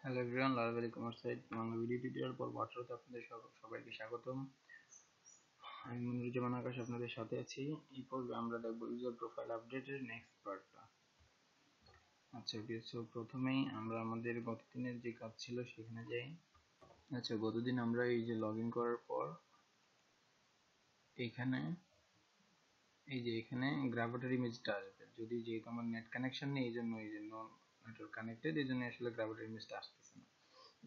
Hello everyone, Laravel e-commerce Bangla video tutorial পর্ব 18 তে আপনাদের সবাইকে স্বাগতম। আমি মনিরুজ্জামান আকাশ আপনাদের সাথে আছি। এই পর্বে আমরা দেখব ইউজার প্রোফাইল আপডেটের নেক্সট পার্টটা। আচ্ছা ওকে, সো প্রথমেই আমরা আমাদের গতদিনের যে কাজ ছিল সেখানে যাই। আচ্ছা, গতদিন আমরা এই যে লগইন করার পর এখানে এখানে গ্রাফিটার ইমেজটা আসবে। যদি যেহেতু আমার নেট কানেকশন নেই এই জন্য নেটওয়ার্ক কানেক্টেড, এই জন্য আসলে গ্রাফিটার ইমেজটা আসতেছে না।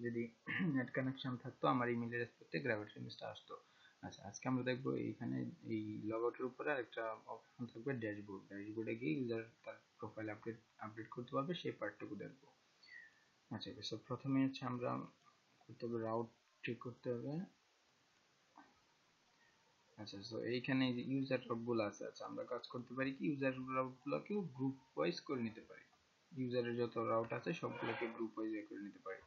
যদি নেট কানেকশন থাকতো আমার ইমেইলের রেসপেক্টে গ্রাফিটার ইমেজটা আসতো। আচ্ছা, আজকে আমরা দেখবো এইখানে এই লগআউটের উপরে আরেকটা অপশন থাকবে ড্যাশবোর্ড। ড্যাশবোর্ডে গিয়ে ইউজার তার প্রোফাইল আপডেট করতে পারবে, সেই পার্টটুকু দেখবো। আচ্ছা, সো প্রথমে হচ্ছে আমরা করতে হবে রাউট ঠিক করতে হবে। আচ্ছা, সো এইখানে যে ইউজার রাউটগুলো আছে, আচ্ছা আমরা কাজ করতে পারি কি ইউজার রাউটগুলোকেও গ্রুপ ওয়াইজ করে নিতে পারি। ইউজারের যত রাউট আছে সবগুলোকে গ্রুপ ওয়াইজ করে নিতে পারি।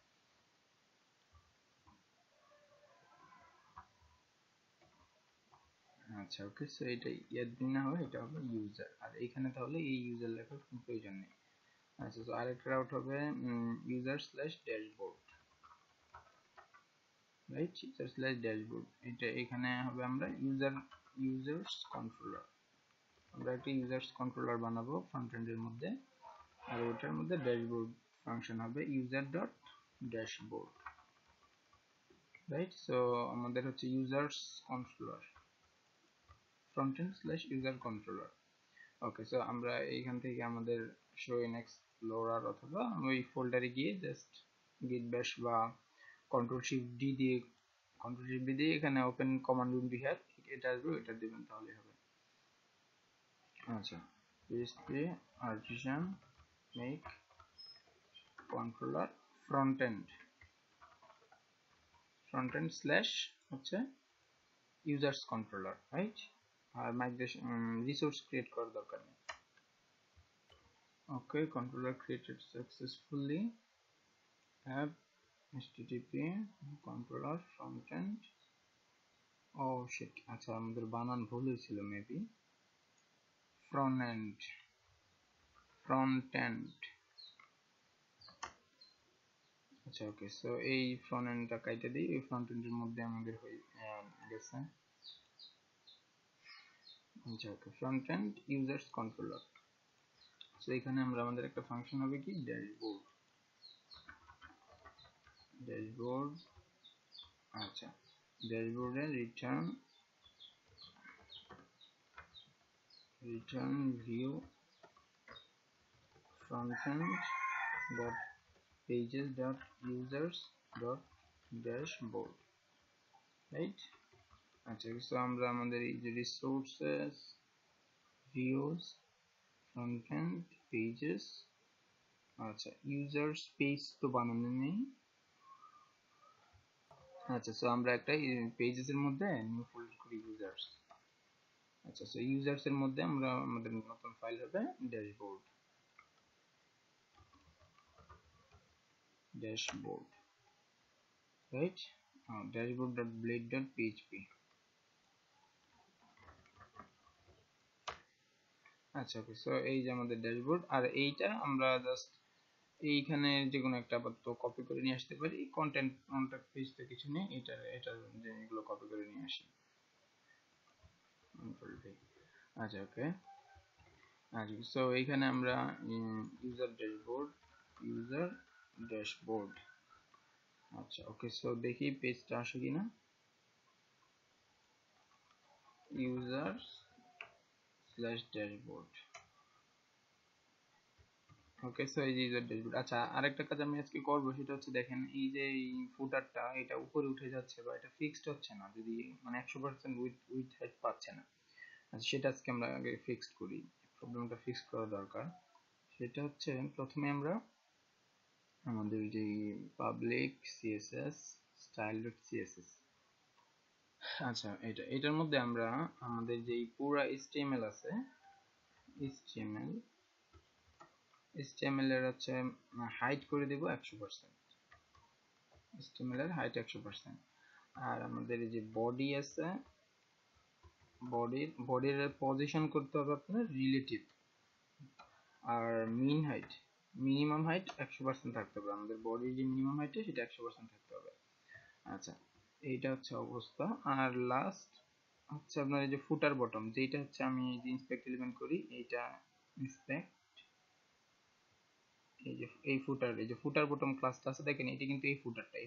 আচ্ছা ওকে, সো এটা অ্যাডমিন না হবে, এটা হবে ইউজার। আর এইখানে তাহলে এই ইউজার লেখার কোনো প্রয়োজন নেই। আচ্ছা, তো আরেকটা রাউট হবে user slash dashboard, right? User slash dashboard, এটা এখানে হবে আমরা ইউজার্স কন্ট্রোলার। আমরা একটা ইউজার্স কন্ট্রোলার বানাবো ফ্রন্ট এন্ডের মধ্যে, আর ওটার মধ্যে ড্যাশবোর্ড ফাংশন হবে user dot dashboard, right? So আমাদের হচ্ছে users controller front end slash user controller. Okay, so আমরা এইখান থেকে আমাদের শো ইন এক্সপ্লোরার অথবা ওই ফোল্ডারে গিয়ে জাস্ট git bash বা কন্ট্রোল শিফট ডি দিয়ে এখানে ওপেন কমান্ড উইন্ডো হিয়ার এটা আসবে, এটা দিবেন তাহলে হবে। আচ্ছা, php artisan make controller front end slash হচ্ছে ইউজার্স কন্ট্রোলার, রাইট? আর মাইগ্রেশন রিসোর্স ক্রিয়েট করার দরকার নেই। ওকে, controller created successfully, have http controller frontend. oh shit, আচ্ছা আমাদের বানান ভুল হয়েছিল, মেবি front end। আচ্ছা ওকে, সো এই ফ্রন্ট এন্ডটা কাইটা দিই, এই ফ্রন্ট এন্ডের মধ্যে আমাদের হয়ে গেছে। আচ্ছা okay, front end users controller. So এখানে আমরা আমাদের একটা ফাংশন হবে কি ড্যাশবোর্ড। আচ্ছা, ড্যাশবোর্ডে return view frontend dot pages dot users dot dashboard, right? আচ্ছা, সো আমরা আমাদের এই যে রিসোর্সেস ভিউজ frontend pages, আচ্ছা ইউজার্স পেজ তো বানানো নেই। আচ্ছা, সো আমরা একটা পেজেস এর মধ্যে নিউ ফোল্ডার করি ইউজার্স। আচ্ছা, সো ইউজার্স এর মধ্যে আমরা আমাদের নতুন ফাইল হবে ড্যাশবোর্ড, রাইট? dashboard.blade.php। আচ্ছা ওকে, সো এই যে আমাদের ড্যাশবোর্ড, আর এইটা আমরা জাস্ট এইখানে যে কোনো একটা আপাতত কপি করে নিয়ে আসতে পারি। কন্টেন্ট পেজ তো কিছু নেই, এটার জিনিসগুলো কপি করে নিয়ে আসি। আচ্ছা ওকে, আচ্ছা সো এইখানে আমরা ইউজার ড্যাশবোর্ড। আচ্ছা ওকে, সো দেখি পেজটা আসে কিনা। User slash dashboard. Okay, so এই যে ইউজার ড্যাশবোর্ড। আচ্ছা, আরেকটা কাজ আমি আজকে করবো, সেটা হচ্ছে দেখেন এই যে এই ফুটারটা এটা উপরে উঠে যাচ্ছে বা এটা ফিক্সড হচ্ছে না, যদি মানে 100% উইথ হাইট পাচ্ছে না। আচ্ছা, সেটা আজকে আমরা আগে ফিক্সড করি। প্রবলেমটা ফিক্স করা দরকার। সেটা হচ্ছে প্রথমে আমরা আমাদের যে পাবলিক সিএসএস style.css, আচ্ছা এটার মধ্যে আমরা আমাদের যে পুরা HTML আছে, HTML এর হচ্ছে হাইট করে দেব 100%, HTML এর হাইট 100%। আর আমাদের এই যে বডি আছে, বডির পজিশন করতে হবে আপনার রিলেটিভ, আর মিন মিনিমাম হাইট 100% থাকতে হবে, আমাদের বডির যে মিনিমাম হাইট সেটা 100% থাকতে হবে। আচ্ছা, এইটা হচ্ছে অবস্থা। আর লাস্ট হচ্ছে আপনার এই যে ফুটার বটম, যেটা হচ্ছে আমি যে ইন্সপেক্ট এলিমেন্ট করি, এইটা ইন্সপেক্ট, এই যে ফুটার বটম ক্লাসটা আছে দেখেন, এটা কিন্তু এই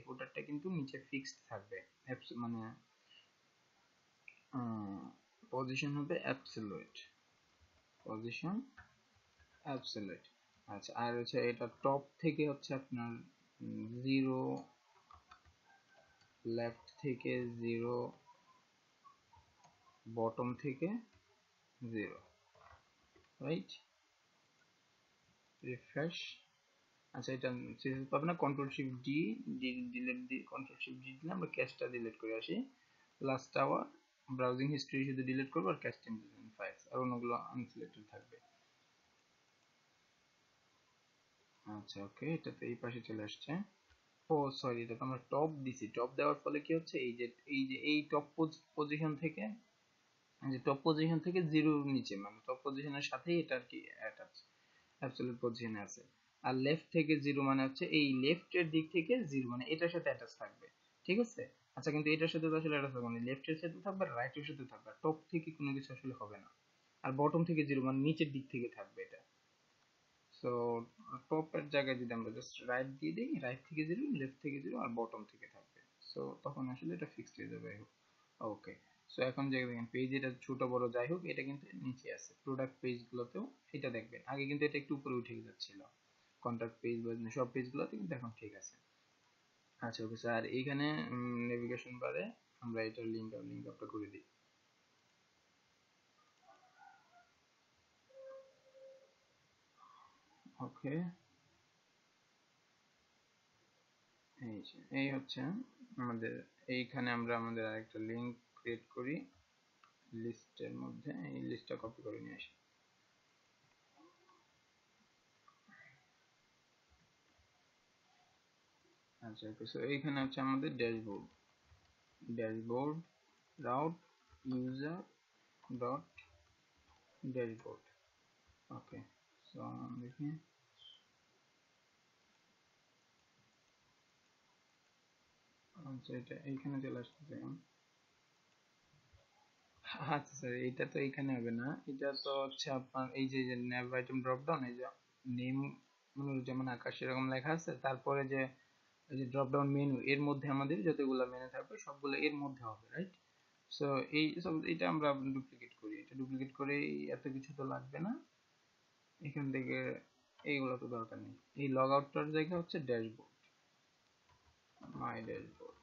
ফুটারটা কিন্তু নিচে ফিক্সড থাকবে, মানে পজিশন হবে অ্যাবসলিউট, পজিশন অ্যাবসলিউট। আচ্ছা, আর হচ্ছে এটা টপ থেকে হচ্ছে আপনার 0, লেফট থেকে 0, বটম থেকে 0, রাইট? রিফ্রেশ। আচ্ছা, এটা সিরিজ পাবে না, কন্ট্রোল শিফট ডি, ডিলিট দি, কন্ট্রোল শিফট ডি দিলে আমরা ক্যাশটা ডিলিট করে আসি। লাস্ট আওয়ার ব্রাউজিং হিস্ট্রি শুধু ডিলিট করবো, আর ক্যাশ ফাইলস আর অন্যগুলো আনসিলেক্টেড থাকবে। আচ্ছা, ওকে, এটা তো এই পাশে চলে আসছে। ও সরি, এটা তো আমরা টপ দিছি, টপ দেওয়ার ফলে কি হচ্ছে, এই টপ পজিশন থেকে, যে টপ পজিশন থেকে 0 নিচে, মানে টপ পজিশনের সাথেই এটা আর কি অ্যাটাচ, অ্যাবসলিউট পজিশনে আছে। আর লেফট থেকে 0 মানে হচ্ছে এই লেফটের দিক থেকে 0, মানে এটার সাথে অ্যাটাচ থাকবে, ঠিক আছে? আচ্ছা, কিন্তু এটার সাথে তো আসলে অ্যাটাচ থাকবে না, লেফটের সাথে থাকবে আর রাইটের সাথে থাকবে, টপ থেকে কোনো কিছু আসলে হবে না। আর বটম থেকে 0 মানে নিচের দিক থেকে থাকবে এটা। সো টপের জায়গায় যদি আমরা জাস্ট রাইট দিয়ে দিই, রাইট থেকে 0, লেফট থেকে 0 আর বটম থেকে থাকবে, সো তখন আসলে এটা ফিক্সড হয়ে যাবে। ওকে, সো এখন যে দেখেন পেজ, এটা ছোট বড় যাই হোক, এটা কিন্তু নিচে আছে। প্রোডাক্ট পেজগুলোতেও এটা দেখবেন, আগে কিন্তু এটা একটু উপরে উঠে যাচ্ছিল, কন্টাক্ট পেজ বা সব পেজগুলোতে, কিন্তু এখন ঠিক আছে। আচ্ছা, ওকে স্যার, এইখানে নেভিগেশন বারে আমরা এটার লিঙ্ক আপটা করে দিই। ওকে, এই হচ্ছে আমাদের, এইখানে আমরা আমাদের আরেকটা লিঙ্ক ক্রিয়েট করি লিস্টের মধ্যে, এই লিস্টটা কপি করে নিয়ে আসি। আচ্ছা, ওকে, সো এইখানে হচ্ছে আমাদের dashboard route user dot dashboard. Okay, so দেখি, আচ্ছা এটা এইখানে চলে আসতেছে এখন। আচ্ছা স্যার, এটা তো এইখানে হবে না, এটা তো হচ্ছে আপনার এই যে ন্যাভ আইটেম ড্রপ ডাউন, এই যে নেম মনিরুজ্জামান আকাশ এরকম লেখা আছে, তারপরে যে এই যে ড্রপ ডাউন মেনু, এর মধ্যে আমাদের যতগুলো মেনু থাকবে সবগুলো এর মধ্যে হবে, রাইট? সো এই সব, এটা আমরা ডুপ্লিকেট করি, এটা ডুপ্লিকেট করে এত কিছু তো লাগবে না এখান থেকে, এইগুলো তো দরকার নেই। এই লগ আউটটার জায়গা হচ্ছে ড্যাশবোর্ড, মাই ড্যাশবোর্ড।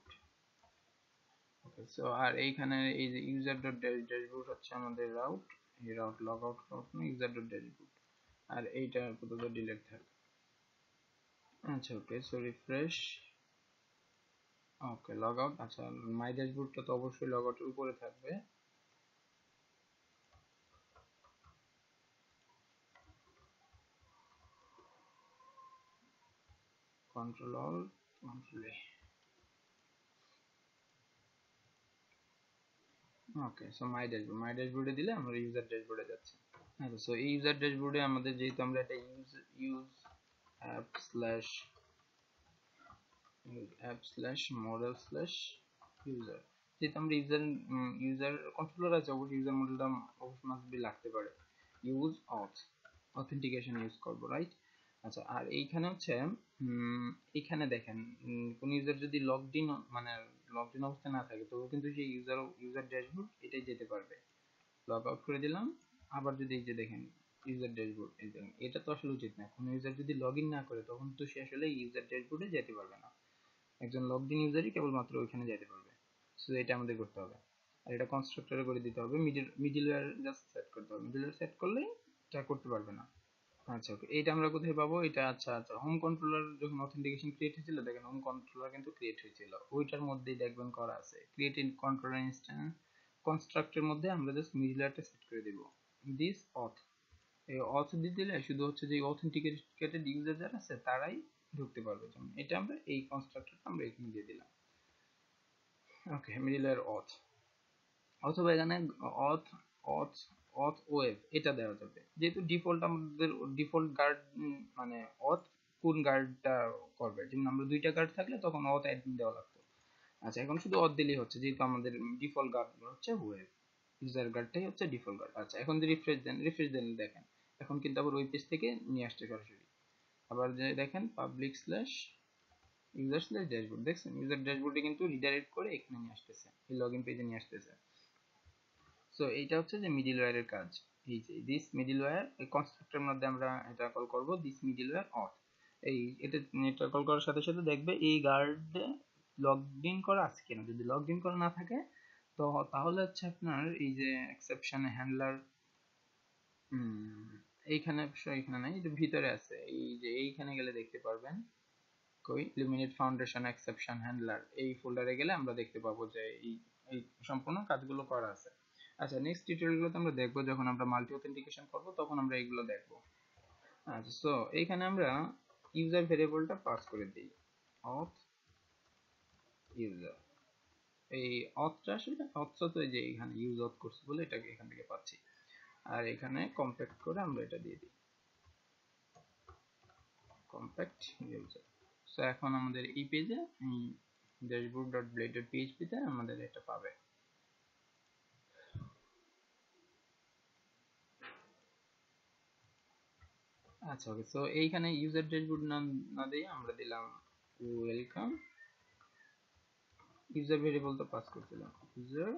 ওকে, সো আর এইখানে এই যে ইউজার ডট ড্যাশবোর্ড হচ্ছে আমাদের রাউট, এই রাউট লগ আউট রাউট না, ইউজার ডট ড্যাশবোর্ড, আর এইটা আপাতত ডিলিট থাকবে। আচ্ছা, ওকে, সো রিফ্রেশ। ওকে, লগ আউট। আচ্ছা, মাই ড্যাশবোর্ডটা তো অবশ্যই লগ আউটের উপরে থাকবে। Control all, control A. Okay, so my ড্যাশবোর্ডে দিলে আমরা ইউজার ড্যাশবোর্ডে যাচ্ছি। আচ্ছা, সো এই ইউজার ড্যাশবোর্ডে আমাদের যেহেতু আমরা এটা use app slash model slash user, যেহেতু আমরা ইউজার কন্ট্রোলার আছে, অবশ্যই ইউজার মডেলটা অবশ্যই মাস্ট বি লাগতে পারে। ইউজ অথেন্টিকেশন ইউজ করব, রাইট? আচ্ছা, আর এইখানে হচ্ছে এইখানে দেখেন, কোন ইউজার যদি লগড ইন, মানে লগড ইন অবস্থায় না থাকে, তবু কিন্তু সেই ইউজার ড্যাশবোর্ড এটাই যেতে পারবে। লগ আউট করে দিলাম, আবার যদি এই যে দেখেন ইউজার ড্যাশবোর্ড, এই দেখেন, এটা তো আসলে উচিত না, কোনো ইউজার যদি লগ ইন না করে তখন তো সে আসলে ইউজার ড্যাশবোর্ডে যেতে পারবে না, একজন লগড ইন ইউজারই কেবলমাত্র ওইখানে যেতে পারবে। সো এটা আমাদের করতে হবে। আর এটা কনস্ট্রাক্টরে করে দিতে হবে, মিডলওয়্যার জাস্ট সেট করতে হবে, মিডলওয়্যার সেট করলেই এটা করতে পারবে না। আচ্ছা, ওকে, এইটা আমরা কোথায় পাবো এটা? আচ্ছা আচ্ছা, হোম কন্ট্রোলার যখন অথেন্টিকেশন ক্রিয়েট হয়েছিল, দেখেন হোম কন্ট্রোলার কিন্তু ক্রিয়েট হয়েছিল, ওইটার মধ্যেই দেখবেন করা আছে ক্রিয়েট ইন কন্ট্রোলার ইনস্ট্যান্স কনস্ট্রাক্টের মধ্যে আমরা জাস্ট মিডলওয়্যারটা সেট করে দিব, দিস অথ। এই অথ দিয়ে দিলে শুধু হচ্ছে যে অথেন্টিকেটেড ইউজার যারা আছে তারাই ঢুকতে পারবে, যেমন এটা আমরা এই কনস্ট্রাক্টরটা আমরা এখানে দিয়ে দিলাম। ওকে, মিডলওয়্যার অথ, অথবা এখানে অথ অথ অথ ওয়েব এটা দেওয়া যাবে, যেহেতু ডিফল্ট আমাদের ডিফল্ট গার্ড মানে অথ কোন গার্ডটা করবে, যেমন আমরা দুইটা গার্ড থাকলে তখন অথ অ্যাডমিন দেওয়া লাগতো। আচ্ছা এখন শুধু অথ দিলেই হচ্ছে, যেহেতু আমাদের ডিফল্ট গার্ড হচ্ছে ওয়েব, ইউজার গার্ডটাই হচ্ছে ডিফল্ট গার্ড। আচ্ছা এখন যদি রিফ্রেশ দেন দেখেন এখন কিন্তু আবার ওই পেজ থেকে নিয়ে আসছে সরাসরি। আবার যে দেখেন public slash user slash dashboard, দেখছেন ইউজার ড্যাশবোর্ডে কিন্তু রিডাইরেক্ট করে এখানে নিয়ে আসতেছে, এই লগইন পেজে নিয়ে আসতেছে। সো এইটা হচ্ছে যে মিডলওয়্যারের কাজ। এই যে দিস মিডলওয়্যার, এই কনস্ট্রাক্টরের মধ্যে আমরা এটা কল করব দিস মিডলওয়্যার অথ। এই এটা কল করার সাথে সাথে দেখবে এই গার্ডে লগইন করা আছে কিনা, যদি লগইন করা না থাকে তো তাহলে হচ্ছে আপনার এই যে এক্সেপশন হ্যান্ডলার এইখানে এখানে নাই, এটা ভিতরে আছে, এই যে এইখানে গেলে দেখতে পারবেন কই ইলুমিনেট ফাউন্ডেশন এক্সেপশন হ্যান্ডলার, এই ফোল্ডারে গেলে আমরা দেখতে পাবো যে এই সম্পূর্ণ কাজগুলো করা আছে। আচ্ছা নেক্সট টিউটোরিয়ালগুলোতে আমরা দেখবো যখন আমরা মাল্টি অথেন্টিকেশন করব তখন আমরা এগুলো দেখবো। আচ্ছা সো এইখানে আমরা ইউজার ভেরিয়েবলটা পাস করে দিই অথ ইউজার। এই অথটা আসলে অথটা তো এই যে এখানে ইউজ অথ করছি বলে এটাকে এখান থেকে পাচ্ছি, আর এখানে কম্প্যাক্ট করে আমরা এটা দিয়ে দিই কম্প্যাক্ট ইউজার। সো এখন আমাদের এই পেজে dashboard.blade.php তে আমাদের এটা পাবে। আচ্ছা ওকে, সো এইখানে ইউজার ড্যাশবোর্ড নাম না দিয়ে আমরা দিলাম ওয়েলকাম, ইউজার ভেরিয়েবল তো পাস করছিলাম user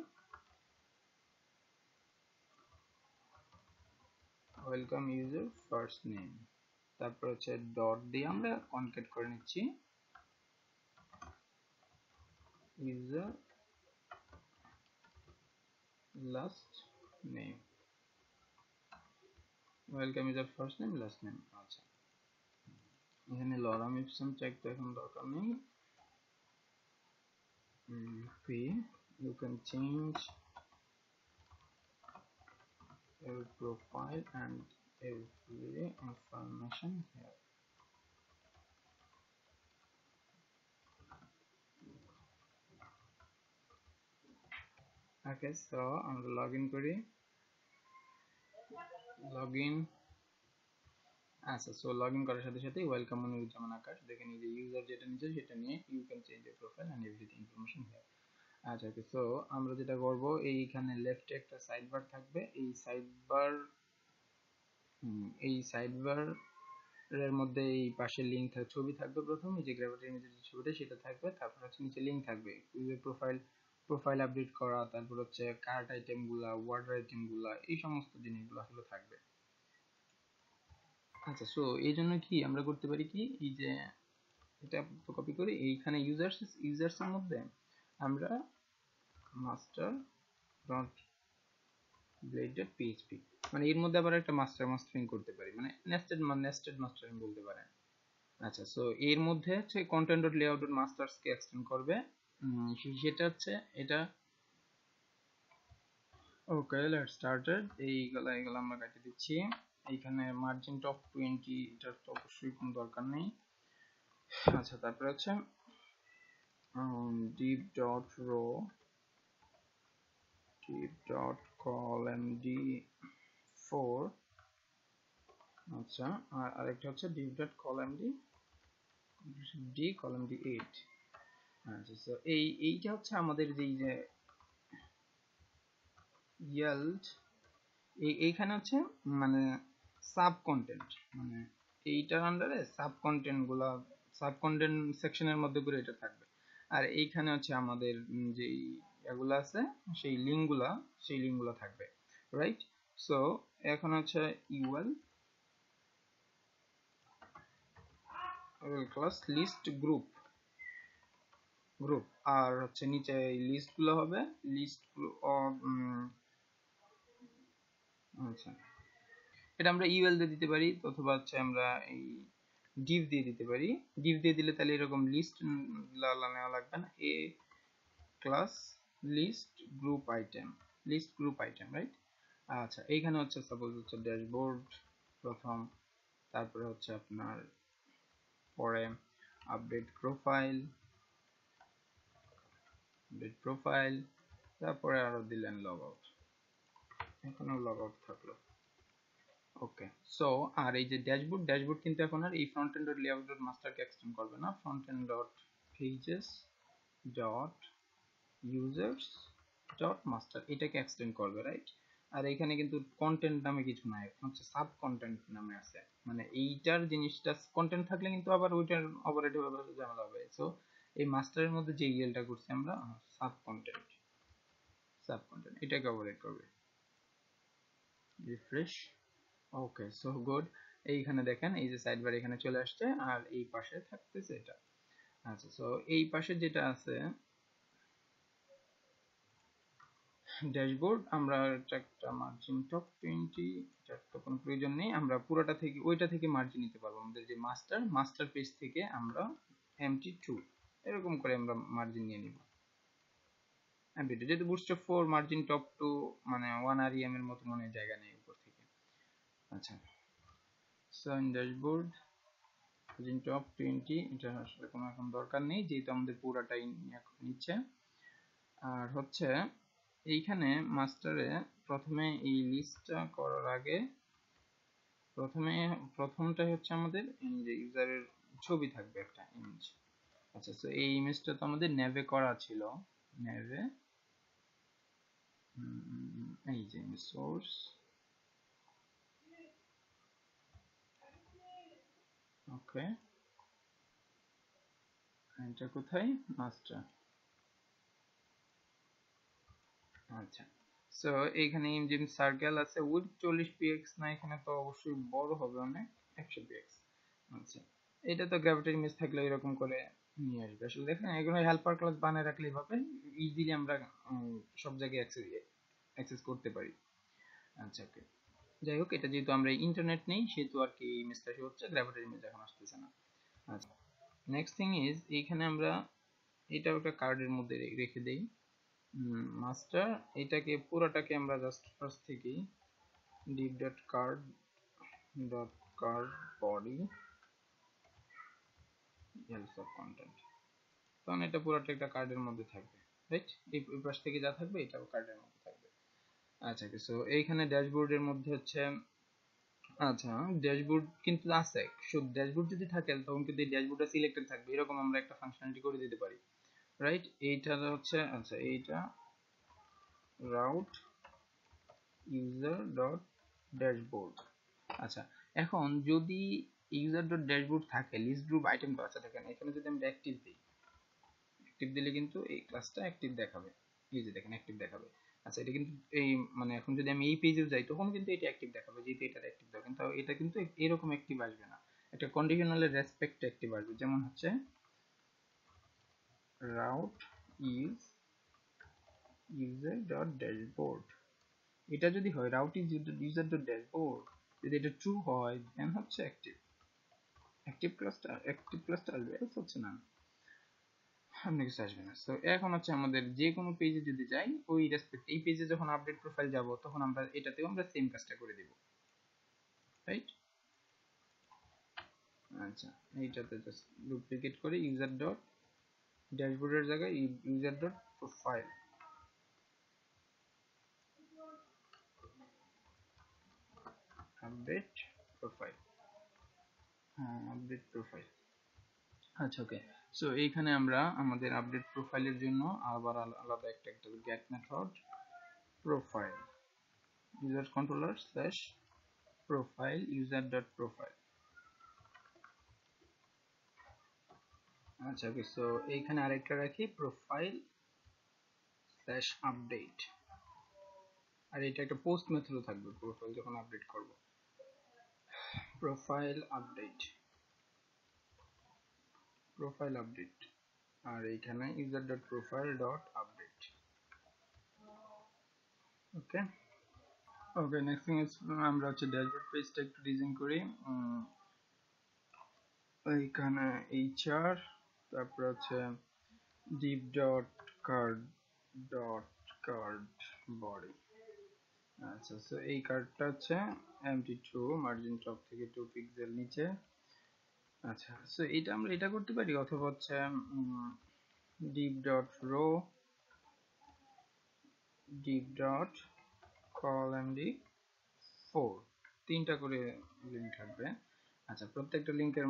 welcome user first name, তারপর হচ্ছে ডট দিয়ে আমরা কনক্যাট করে নিচ্ছি user last name, welcome user first name last name. আচ্ছা এখানে লরাম ইপসন চেক তো এখন দরকার নেই, you can change your profile and every information here. Okay, so আমরা লগইন করি, লগইন। আচ্ছা সো লগইন করার সাথে সাথে ওয়েলকাম মনিরুজ্জামান আকাশ, দেখেন এই যে ইউজার যেটা নিচে সেটা নিয়ে you can change your profile and everything information here. আচ্ছা ওকে, সো আমরা যেটা করব এইখানে লেফটে একটা সাইড বার থাকবে, এই সাইড বার এর মধ্যে এই পাশে লিংক ছবি থাকবে, প্রথম এই যে গ্রাভিটির নিচে যে ছবিটা সেটা থাকবে, তারপর হচ্ছে নিচে লিংক থাকবে ইউজার প্রোফাইল আপডেট করা, তারপর হচ্ছে কার্ট আইটেম গুলা, ওয়ার্ডার আইটেম গুলা, এই সমস্ত জিনিসগুলো আসলে থাকবে। আচ্ছা সো এই জন্য কি আমরা করতে পারি কি, এই যে এটা কপি করে এইখানে ইউজার্স এর মধ্যে আমরা master dot blade dot PHP, মানে এর মধ্যে আবার একটা মাস্টারিং করতে পারি, মানে নেস্টেড মাস্টারিং বলতে পারেন। আচ্ছা সো এর মধ্যে হচ্ছে content dot layout dot masters কে এক্সটেন্ড করবে, সেটা হচ্ছে এটা। ওকে লেটস স্টার্টেড, এইগুলো আমরা কেটে দিচ্ছি। এইখানে মার্জিন টপ 20 এটার তো অবশ্যই কোনো দরকার নেই। আচ্ছা তারপরে হচ্ছে div dot row div dot column d4, আচ্ছা আর আরেকটা হচ্ছে div dot column d8। আচ্ছা সো এইটা হচ্ছে আমাদের যে yield, এইখানে হচ্ছে মানে সাব কন্টেন্ট, মানে এইটার আন্ডারে সাব কন্টেন্ট সেকশনের মধ্যে করে এটা থাকবে, আর এইখানে হচ্ছে আমাদের যেই এগুলো আছে সেই লিঙ্কগুলা থাকবে, রাইট। সো এখন হচ্ছে ক্লাস লিস্ট গ্রুপ, আর হচ্ছে নিচে এই লিস্টগুলো হবে লিস্টগুলো। আচ্ছা এটা আমরা ইউএল দিয়ে দিতে পারি, অথবা হচ্ছে আমরা এই div দিয়ে দিতে পারি। div দিয়ে দিলে তাহলে এরকম লিস্ট নেওয়া লাগবে না, a class list group item right. আচ্ছা এইখানে হচ্ছে সাপোজ হচ্ছে ড্যাশবোর্ড প্রথম, তারপরে হচ্ছে আপনার পরে আপডেট প্রোফাইল, তারপরে আরো দিলেন লগ আউট। এখানে লগ আউট থাকলো। ওকে, সো আর এই যে ড্যাশবোর্ড কিন্তু এখন আর এই front end dot layout dot মাস্টারকে এক্সটেন্ড করবে না, front end dot pages dot users dot master এটাকে এক্সটেন্ড করবে, রাইট? আর এখানে কিন্তু কন্টেন্ট নামে কিছু নাই, এখন হচ্ছে সাব কন্টেন্ট নামে আছে, মানে এইটার জিনিসটা কন্টেন্ট থাকলে কিন্তু আবার ওইটার অপারেটিভ ভাবে ঝামেলা হবে। সো এই মাস্টারের মধ্যে যে ইএলটা করছি আমরা সাব কন্টেন্ট এটাকে অপারেট করবে। রিফ্রেশ। ওকে, সো গুড। এইখানে দেখেন এই যে সাইড বার এখানে চলে আসছে আর এই পাশে থাকতেছে এটা। আচ্ছা, সো এই পাশে যেটা আছে ড্যাশবোর্ড, আমরা একটা মার্জিন টপ 20, এটার তো কোনো প্রয়োজন নেই, আমরা পুরোটা থেকে ওইটা থেকে মার্জিন নিতে পারবো। আমাদের যে মাস্টার পেজ থেকে আমরা MT2 এরকম করে আমরা মার্জিন নিয়ে নিব। MT2 যেহেতু বুটস্ট্র্যাপ 4 মার্জিন টপ 2 মানে 1 REM এর মতো মনে জায়গা নেই উপর থেকে। আচ্ছা, so in dashboard margin top 20 এটা আসলে কোনো এখন দরকার নেই যেহেতু আমাদের পুরোটাই নিচ্ছে। আর হচ্ছে এইখানে মাস্টারে প্রথমে এই লিস্টটা করার আগে প্রথমটাই হচ্ছে আমাদের এই যে ইউজারের ছবি থাকবে একটা ইমেজ। আচ্ছা, তো এই ইমেজটা তো আমাদের নেভে করা ছিল, নেভে এই যে সোর্স, ওকে, এটা কোথায় মাস্টার। আচ্ছা, সো এইখানে ইঞ্জিন সার্কেল আছে উইথ 40px না, এখানে তো অবশ্যই বড় হবে অনেক, 100px। আচ্ছা, এটা তো গ্র্যাভিটি ইমেজ থাকলে এরকম করে নিয়ে আসবে। আসলে দেখেন এগুলো হেল্পার ক্লাস বানায় রাখলে এভাবে ইজিলি আমরা সব জায়গায় অ্যাক্সেস করতে পারি। আচ্ছা, ওকে, যাই হোক, এটা যেহেতু আমরা ইন্টারনেট নেই সেহেতু আর কি ইমেজটা শো হচ্ছে, গ্র্যাভিটি ইমেজ এখন আসতেছে না। আচ্ছা, নেক্সট থিং ইজ এইখানে আমরা এটা ওটা কার্ডের মধ্যে রেখে দেই মাস্টার, এটাকে পুরোটাকে আমরা জাস্ট ফার্স্ট থেকেই div.card.card body health of content, তখন এটা পুরোটা একটা কার্ডের মধ্যে থাকবে, রাইট? এই পাশ থেকে যা থাকবে এটাও কার্ডের মধ্যে থাকবে। আচ্ছা, সো এইখানে ড্যাশবোর্ডের মধ্যে হচ্ছে, আচ্ছা ড্যাশবোর্ড কিন্তু আছে, শুধু ড্যাশবোর্ড যদি থাকে তখন কিন্তু এই ড্যাশবোর্ডটা সিলেক্টেড থাকবে, এরকম আমরা একটা ফাংশনালিটি করে দিতে পারি, রাইট? এইটা হচ্ছে, আচ্ছা এইটা রাউট ইউজার ডট ড্যাশবোর্ড। আচ্ছা, এখন যদি ইউজার ডট ড্যাশবোর্ড থাকে লিস্ট গ্রুপ আইটেম তো আছে, দেখেন এখানে যদি আমরা অ্যাক্টিভ দিই, অ্যাক্টিভ দিলে কিন্তু এই ক্লাসটা অ্যাক্টিভ দেখাবে, এই যে দেখেন অ্যাক্টিভ দেখাবে। আচ্ছা, এটা কিন্তু এই মানে এখন যদি আমি এই পেজে যাই তখন কিন্তু এটা অ্যাক্টিভ দেখাবে যেহেতু এটা অ্যাক্টিভ দেখাবে, কিন্তু এটা কিন্তু এরকম অ্যাক্টিভ আসবে না, একটা কন্ডিশনালের রেসপেক্ট অ্যাক্টিভ আসবে। যেমন হচ্ছে route is user dot dashboard, এটা যদি হয় route is user dot dashboard, যদি এটা ট্রু হয় দেন হচ্ছে অ্যাক্টিভ ক্লাসটা আসবে, এলস হচ্ছে না, সামনে কিছু আসবে না। তো এখন হচ্ছে আমাদের যে কোনো পেজে যদি যাই ওই রেসপেক্ট এই পেজে যখন আপডেট প্রোফাইল যাব তখন আমরা এটাতেও আমরা সেম কাজটা করে দিব, রাইট? আচ্ছা, এইটাতে জাস্ট ডুপ্লিকেট করে ইউজার ডট ড্যাশবোর্ডের জায়গায় user dot profile, update profile, হ্যাঁ আপডেট প্রোফাইল। আচ্ছা, ওকে, সো এইখানে আমরা আমাদের আপডেট প্রোফাইলের জন্য আবার আলাদা একটা get method profile user controller slash profile user dot profile. আচ্ছা, ওকে, সো এইখানে আরেকটা রাখি প্রোফাইল স্ল্যাশ আপডেট, আর এটা একটা পোস্ট মেথডও থাকবে প্রোফাইল যখন আপডেট করব, প্রোফাইল আপডেট, আর এইখানে user dot profile dot update. Okay, okay, next thing is আমরা হচ্ছে ড্যাশবোর্ড পেজটা একটু ডিজাইন করি। এইখানে এইচআর, তারপর হচ্ছে div dot card dot card body. আচ্ছা, সো এই কার্ডটা হচ্ছে MT2 মার্জিন টপ থেকে 2 পিক্সেল নিচে। আচ্ছা, সো এটা আমরা এটা করতে পারি, অথবা হচ্ছে div dot row call md 4 তিনটা করে লিংক থাকবে। আচ্ছা, প্রত্যেকটা লিংকের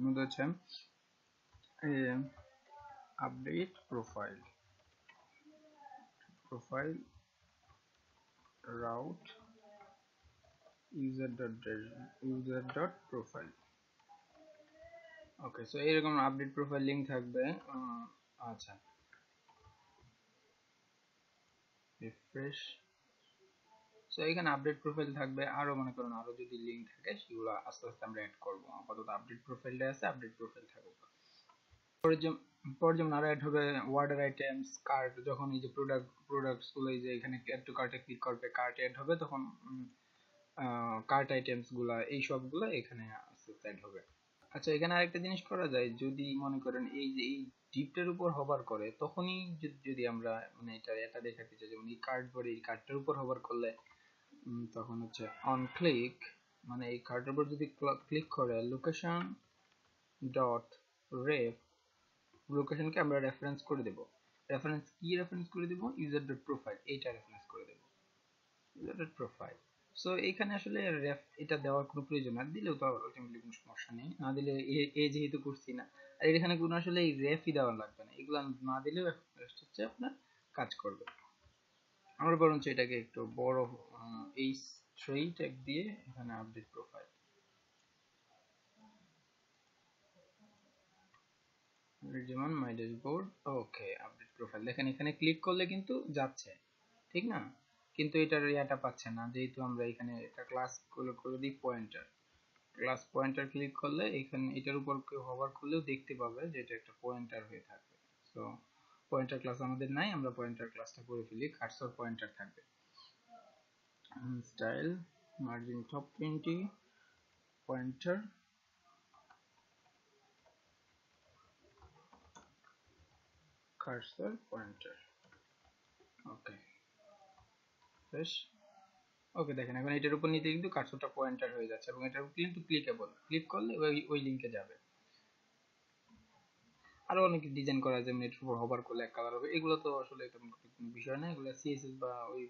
মধ্যে হচ্ছে আপডেট প্রোফাইল রাউট user.profile। ওকে, সো এরকম আপডেট প্রোফাইল লিংক থাকবে। আচ্ছা, রিফ্রেশ। সো এখানে আপডেট প্রোফাইল থাকবে, আরো মনে করুন আরো যদি লিংক থাকে সেগুলো আস্তে আস্তে আমরা অ্যাড করব। আপাতত আপডেট প্রোফাইলটা আছে, আপডেট প্রোফাইল থাকুক। পরে যেমন আরো অ্যাড হবে ওয়ার্ডার আইটেমস, কার্ট। যখন এই যে প্রোডাক্টস গুলো এই যে এখানে অ্যাড টু কার্টে ক্লিক করবে, কার্ট অ্যাড হবে, তখন কার্ট আইটেমস গুলা এই সবগুলো এখানে আস্তে আস্তে অ্যাড হবে। আচ্ছা, এখানে আরেকটা জিনিস করা যায়, যদি মনে করেন এই যে এই ডিপটার উপর হভার করে, তখনই যদি আমরা মানে এটা দেখাতে চাই, যেমন এই কার্ড বডি, এই কার্ডটার উপর হভার করলে তখন হচ্ছে অন ক্লিক, মানে এই কার্ডের উপর যদি ক্লিক করে লোকেশন ডট রেফ, লোকেশনকে আমরা রেফারেন্স করে দেব। রেফারেন্স কি রেফারেন্স করে দেব? ইউজার ডট প্রোফাইল, এইটা রেফারেন্স করে দেব, ইউজার ডট প্রোফাইল। সো এখানে আসলে রেফ এটা দেওয়ার কোনো প্রয়োজন না, দিলেও তো আলটিমেটলি কোনো সমস্যা নেই, না দিলে এ যেহেতু করছি না। আর এখানে কোনো আসলে এই রেফই দেওয়া লাগবে না, এগুলো না দিলেও হচ্ছে আপনার কাজ করবে। আমরা বরঞ্চ এটাকে একটু বড় এই থ্রি ট্যাগ দিয়ে এখানে আপডেট প্রোফাইল, যেমন মাই ড্যাশবোর্ড। ওকে, আপডেট প্রোফাইল দেখেন এখানে ক্লিক করলে কিন্তু যাচ্ছে, ঠিক না? কিন্তু এটার ইয়াটা পাচ্ছে না, যেহেতু আমরা এখানে এটা ক্লাস করে দিই পয়েন্টার। ক্লাস পয়েন্টার ক্লিক করলে এখানে এটার উপর কেউ হোভার করলেও দেখতে পাবে যে এটা একটা পয়েন্টার হয়ে থাকবে। সো পয়েন্টার ক্লাস আমাদের নাই, আমরা পয়েন্টার ক্লাসটা করে ফেলি। কার্সর পয়েন্টার থাকবে, style margin top 20 pointer cursor pointer. Okay, fresh. Okay, দেখেন এখন এটার উপর নিতে কিন্তু কার্সরটা পয়েন্টার হয়ে যাচ্ছে, এবং এটার উপর কিন্তু ক্লিকেবল, ক্লিক করলে ওই লিংকে যাবে। আরো অনেক ডিজাইন করা যায়, এটার উপর হোভার করলে এক কালার হবে। এগুলো তো আসলে তেমন কোনো বিষয় না, এগুলো সিএসএস বা ওই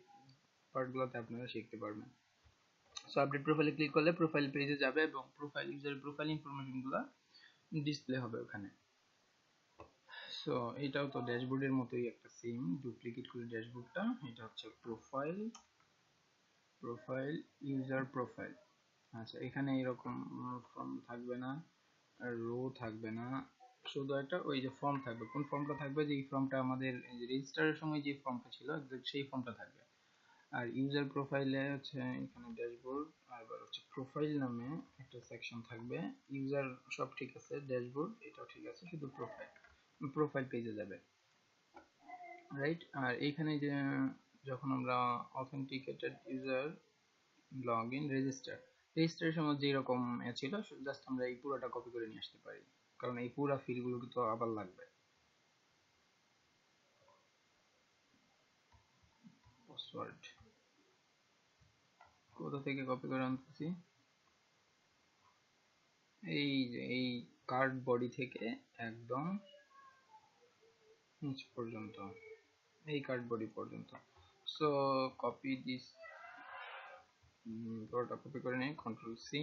পার্টগুলোতে আপনারা শিখতে পারবেন। সো আপডেট প্রোফাইলে ক্লিক করলে প্রোফাইল পেজে যাবে, এবং প্রোফাইল ইউজারের প্রোফাইল ইনফরমেশনগুলো ডিসপ্লে হবে ওখানে। সো এটাও তো ড্যাশবোর্ডের মতোই একটা সেম, ডুপ্লিকেট করে ড্যাশবোর্ডটা। এটা হচ্ছে প্রোফাইল ইউজার প্রোফাইল। আচ্ছা, এখানে এরকম ফর্ম থাকবে না, রো থাকবে না, শুধু একটা ওই যে ফর্ম থাকবে। কোন ফর্মটা থাকবে? যে এই ফর্মটা আমাদের রেজিস্টারের সময় যে ফর্মটা ছিল একদম সেই ফর্মটা থাকবে। আর ইউজার প্রোফাইলে হচ্ছে এখানে ড্যাশবোর্ড, আর এবার হচ্ছে প্রোফাইল নামে একটা সেকশন থাকবে। ইউজার সব ঠিক আছে, ড্যাশবোর্ড এটাও ঠিক আছে, শুধু প্রোফাইল পেজে যাবে, রাইট? আর এইখানে যে যখন আমরা অথেন্টিকেটেড ইউজার লগ ইন রেজিস্টারের সময় যেরকম ছিল, জাস্ট আমরা এই পুরোটা কপি করে নিয়ে আসতে পারি, কারণ এই পুরো ফিল্ডগুলো তো আবার লাগবে। পাসওয়ার্ড কোথা থেকে কপি করে আনতেছি? এই যে এই কার্ড বডি থেকে একদম নিচ পর্যন্ত, এই কার্ড বডি পর্যন্ত। সো কপি দিস, পুরোটা কপি করে নিই, কন্ট্রোল সি।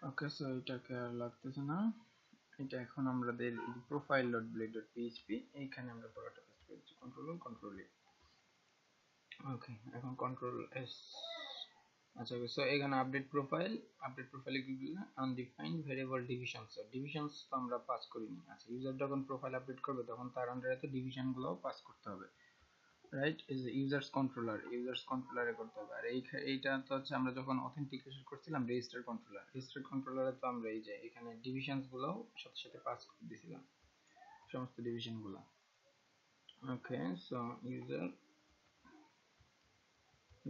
ওকে, সো এটাকে আর লাগতেছে না। এটা এখন আমাদের profile dot blade dot PHP, এইখানে আমরা পুরোটা পেস্ট করেছি, কন্ট্রোল এ। ওকে, এখন কন্ট্রোল এস। আচ্ছা, সো এখানে আপডেট প্রোফাইলে কি দিলাম? Undefined variable divisions. ডিভিশনস তো আমরা পাস করিনি। আচ্ছা, ইউজার যখন প্রোফাইল আপডেট করবে তখন তার আন্ডারে তো ডিভিশন গুলোও পাস করতে হবে, রাইট? ইজ ইউজার্স কন্ট্রোলারে করতে হবে। আর এইটা তো হচ্ছে আমরা যখন অথেন্টিকেশন করছিলাম রেজিস্টার কন্ট্রোলারে তো আমরা এই যে এখানে ডিভিশনস গুলো সাথে সাথে পাস করে দিয়েছিলাম, সমস্ত ডিভিশন গুলো। ওকে, সো ইউজার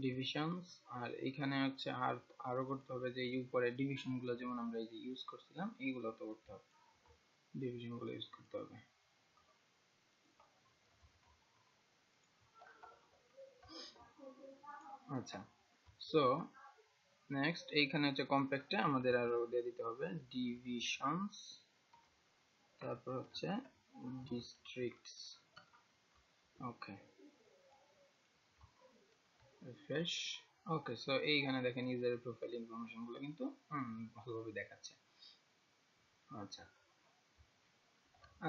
ডিভিশনস। আর এখানে হচ্ছে আরো করতে হবে যে উপরে ডিভিশন গুলো, যেমন আমরা এই যে ইউজ করছিলাম এইগুলো তো করতে হবে, ডিভিশন গুলো ইউজ করতে হবে। আচ্ছা, সো নেক্সট এইখানে হচ্ছে কম্প্যাক্টে আমাদের আরো দিয়ে দিতে হবে ডিভিশনস, তারপর হচ্ছে ডিস্ট্রিক্টস। ওকে, রিফ্রেশ। ওকে, সো এইখানে দেখেন ইউজারের প্রোফাইল ইনফরমেশন গুলো কিন্তু ভালোভাবে দেখাচ্ছে। আচ্ছা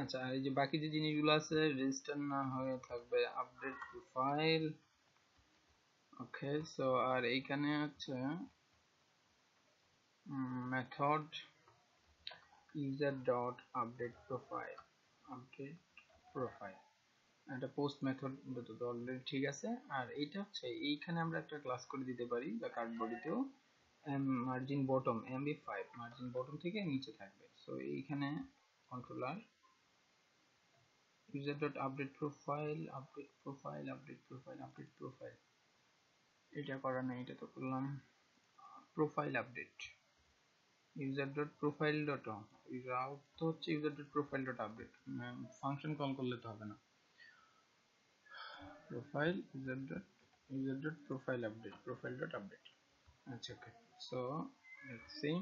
আচ্ছা, আর এই যে বাকি যে জিনিসগুলো আছে, রেজিস্টার না হয়ে থাকবে আপডেট প্রোফাইল। ওকে, সো আর এইখানে হচ্ছে method user dot update profile, update profile, এটা পোস্ট মেথড তো অলরেডি ঠিক আছে। আর এইটা হচ্ছে এইখানে আমরা একটা ক্লাস করে দিতে পারি বা কার্ড বডিতেও margin bottom mb5 margin bottom থেকে নিচে থাকবে। সো এইখানে controller user dot update profile, update profile, update profile, update profile, এটা করা নাই, এটা তো করলাম profile update user dot profile dot route তো হচ্ছে user dot profile dot update, function call করলে তো হবে না। profile user dot profile update, profile dot update। আচ্ছা ওকে, সো লেটস সি।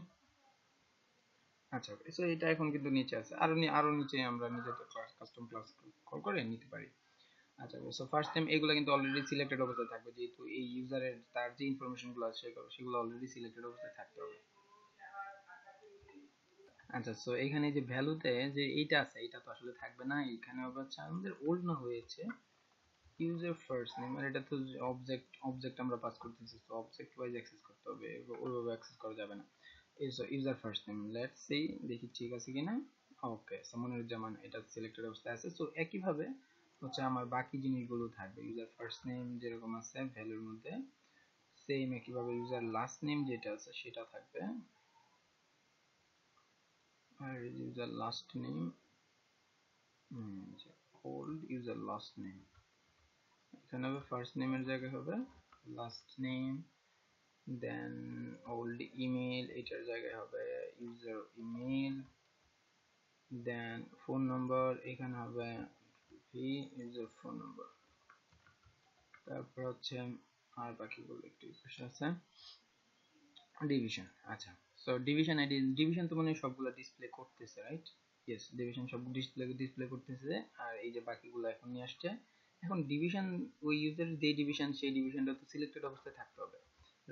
আচ্ছা ওকে, সো এটা এখন কিন্তু নিচে আছে, আরো নিচে আমরা নিজেদের ক্লাস কাস্টম ক্লাস কল করে নিতে পারি। আচ্ছা সো ফার্স্ট টাইম এগুলো কিন্তু অলরেডি সিলেক্টেড অবস্থায় থাকবে, যেহেতু এই ইউজারের তার যে ইনফরমেশন গুলো আছে সেগুলো অলরেডি সিলেক্টেড অবস্থায় থাকতে হবে। আচ্ছা সো এখানে যে ভ্যালুতে যে এইটা আছে এটা তো আসলে থাকবে না, এখানে হচ্ছে আমাদের ওল্ড না হয়েছে ইউজার ফার্স্ট নেম, আর এটা তো অবজেক্ট আমরা পাস করতেছি, তো অবজেক্ট ওয়াইজ অ্যাক্সেস করতে হবে, ওইভাবে অ্যাক্সেস করা যাবে না। User first name, let's see দেখি ঠিক আছে কিনা। ওকে, সো মনিরুজ্জামান এটা সিলেক্টেড অবস্থায় আছে। সো একই ভাবে হচ্ছে আমার বাকি জিনিসগুলো থাকবে, ইউজার ফার্স্ট নেম যেরকম আছে ভ্যালুর মধ্যে সেম একই ভাবে ইউজার লাস্ট নেম যেটা আছে সেটা থাকবে, আর user last name old user last name, এখানে হবে ফার্স্ট নেমের জায়গায় হবে last name, then old email এটার জায়গায় হবে user email, then phone number এখানে হবে ইউজার ফোন নাম্বার। তারপর হচ্ছে আর বাকিগুলো একটু ইকুয়েশন আছে, ডিভিশন। আচ্ছা সো ডিভিশন আইডি, ডিভিশন তো মানে সবগুলো ডিসপ্লে করতেছে রাইট, ইয়েস ডিভিশন সব ডিসপ্লে করতেছে। আর এই যে বাকিগুলো এখন নিয়ে আসছে, এখন ডিভিশন ওই ইউজারের যে ডিভিশন সেই ডিভিশনটা তো সিলেক্টেড অবস্থায় থাকতে হবে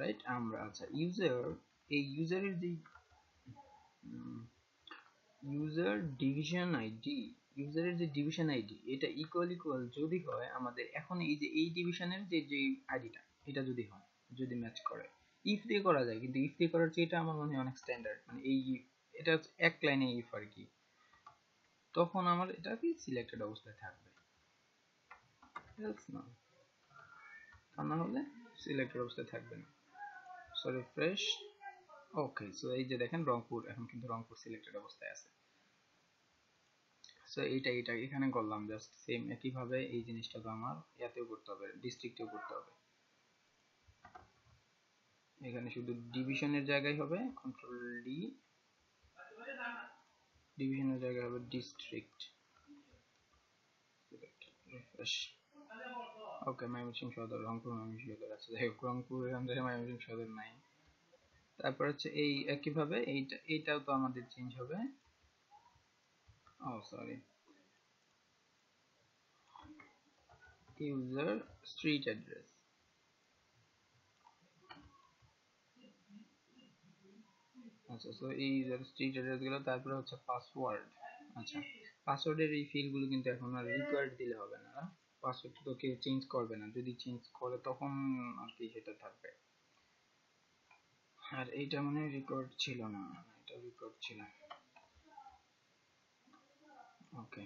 রাইট। আমরা আচ্ছা ইউজার, এই ইউজারের যে ইউজার ডিভিশন আইডি, ইউজারের যে ডিভিশন আইডি এটা ইকুয়াল যদি হয় আমাদের, এখন এই যে এই ডিভিশনের যে যে আইডিটা এটা যদি হয়, যদি ম্যাচ করে, ইফ দিয়ে করা যায়, কিন্তু ইফ দিয়ে করার চেয়ে এটা আমার মনে হয় অনেক স্ট্যান্ডার্ড, মানে এই এটা এক লাইনে ইফ আর কি, তখন আমার এটা কি সিলেক্টেড অবস্থায় থাকবে, এলস না, তা না হলে সিলেক্টেড অবস্থায় থাকবে না। So refresh. ওকে, সো এই যে দেখেন রংপুর, এখন কিন্তু রংপুর সিলেক্টেড অবস্থায় আছে। সো এইটা এখানে করলাম জাস্ট সেম একই ভাবে এই জিনিসটা তো আমার ইয়াতেও করতে হবে, ডিস্ট্রিক্টেও করতে হবে। এখানে শুধু ডিভিশনের জায়গায় হবে কন্ট্রোল ডি, ডিভিশনের জায়গায় হবে ডিস্ট্রিক্ট, রিফ্রেশ। ওকে, ময়মনসিংহ সদর, রংপুর ময়মনসিংহ সদর আছে, যাই হোক রংপুর এখান থেকে ময়মনসিংহ সদর নাই। তারপর হচ্ছে এই একই ভাবে এইটাও তো আমাদের চেঞ্জ হবে, ও সরি, ইউজার স্ট্রিট অ্যাড্রেস। আচ্ছা সো এই ইউজার স্ট্রিট অ্যাড্রেস গুলো, তারপরে হচ্ছে পাসওয়ার্ড। আচ্ছা, পাসওয়ার্ডের এই ফিল্ডগুলো কিন্তু এখন আর রিকোয়ার্ড দিলে হবে না, পাসওয়ার্ড তো কেউ চেঞ্জ করবে না, যদি চেঞ্জ করে তখন আর কি সেটা থাকবে। আর এইটা মানে রেকর্ড ছিল না, এটা রেকর্ড ছিল। ওকে,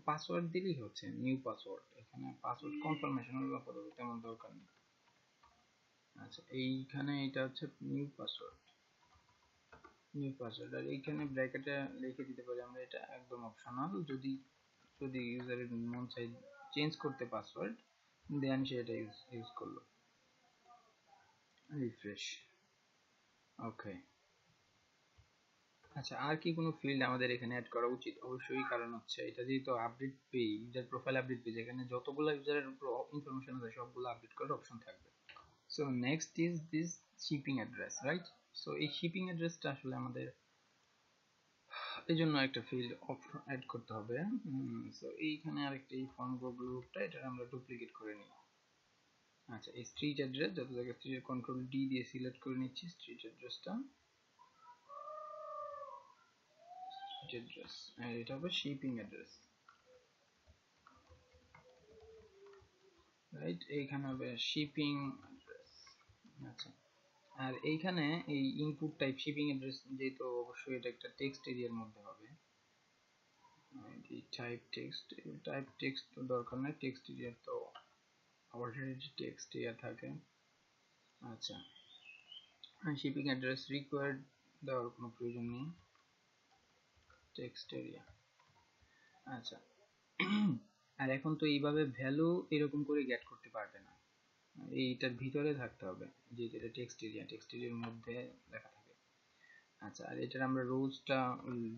পাসওয়ার্ড দিলেই হচ্ছে নিউ পাসওয়ার্ড, এখানে পাসওয়ার্ড কনফার্মেশন এর আপাতত তেমন দরকার নেই। আচ্ছা এইখানে এটা হচ্ছে নিউ পাসওয়ার্ড, নিউ পাসওয়ার্ড, আর এইখানে ব্র্যাকেটে লিখে দিতে পারি আমরা, এটা একদম অপশনাল, যদি যদি ইউজারের মন চাই চেঞ্জ করতে পাসওয়ার্ড, দেন সে এটা ইউজ করলো। রিফ্রেশ। ওকে, আচ্ছা আর কি কোনো ফিল্ড আমাদের এখানে অ্যাড করা উচিত? অবশ্যই, কারণ হচ্ছে এটা যেহেতু update page, user profile update page, এখানে যতগুলো ইউজারের ইনফরমেশন আছে সবগুলো আপডেট করার অপশন থাকবে। So next is this shipping address right. So এই শিপিং অ্যাড্রেসটা আসলে আমাদের এই জন্য একটা ফিল্ড অ্যাড করতে হবে। সো এইখানে আরেকটা এই ফর্ম গ্রুপটা এটা আমরা ডুপ্লিকেট করে নিই। আচ্ছা, এই স্ট্রিট অ্যাড্রেস যত জায়গায় স্ট্রিট, কন্ট্রোল ডি দিয়ে সিলেক্ট করে নিচ্ছি স্ট্রিট অ্যাড্রেসটা। অ্যাড্রেস এটা হবে শিপিং অ্যাড্রেস, রাইট? এইখানে হবে শিপিং অ্যাড্রেস। আচ্ছা, আর এইখানে এই ইনপুট টাইপ শিপিং অ্যাড্রেস, যেহেতু অবশ্যই এটা একটা টেক্সট এরিয়ার মধ্যে হবে, এই টাইপ টেক্সট তো দরকার নেই, টেক্সট এরিয়া তো অলরেডি টেক্সট এরিয়া থাকে। আচ্ছা, শিপিং অ্যাড্রেস রিকোয়ার্ড দেওয়ার কোনো প্রয়োজন নেই, টেক্সট এরিয়া। আচ্ছা, আর এখন তো এইভাবে ভ্যালু এরকম করে গেট করতে পারবে না, এইটার ভিতরে থাকতে হবে, যেহেতু এটা টেক্সট এরিয়া, টেক্সট এরিয়ার মধ্যে লেখা থাকে। আচ্ছা, আর এটার আমরা রোজটা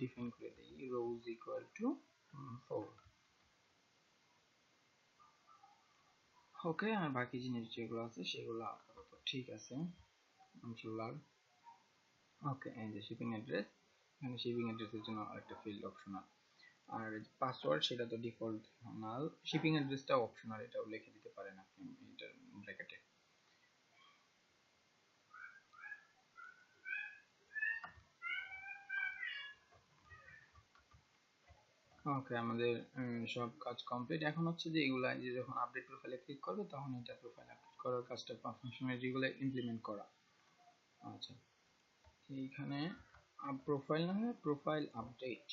ডিফাইন করে দিই, রোজ ইকুয়াল টু 4। ওকে, আর বাকি জিনিস যেগুলো আছে সেগুলো আপাতত ঠিক আছে, ইনশাআল্লাহ। ওকে, এই যে শিপিং অ্যাড্রেস, এখানে শিপিং অ্যাড্রেসের জন্য একটা ফিল্ড অপশনাল, আর পাসওয়ার্ড সেটা তো ডিফল্ট নাল, শিপিং অ্যাড্রেসটা অপশনাল, এটাও লিখে দিতে পারেন আপনি এটার ব্র্যাকেটে। ওকে, আমাদের সব কাজ কমপ্লিট। এখন হচ্ছে যে এগুলা যে যখন আপডেট প্রোফাইলে ক্লিক করবে তখন এটা প্রোফাইল আপডেট করার কাজটা, ফাংশনালিটিগুলো ইমপ্লিমেন্ট করা। আচ্ছা, এইখানে প্রোফাইল না হয় প্রোফাইল আপডেট,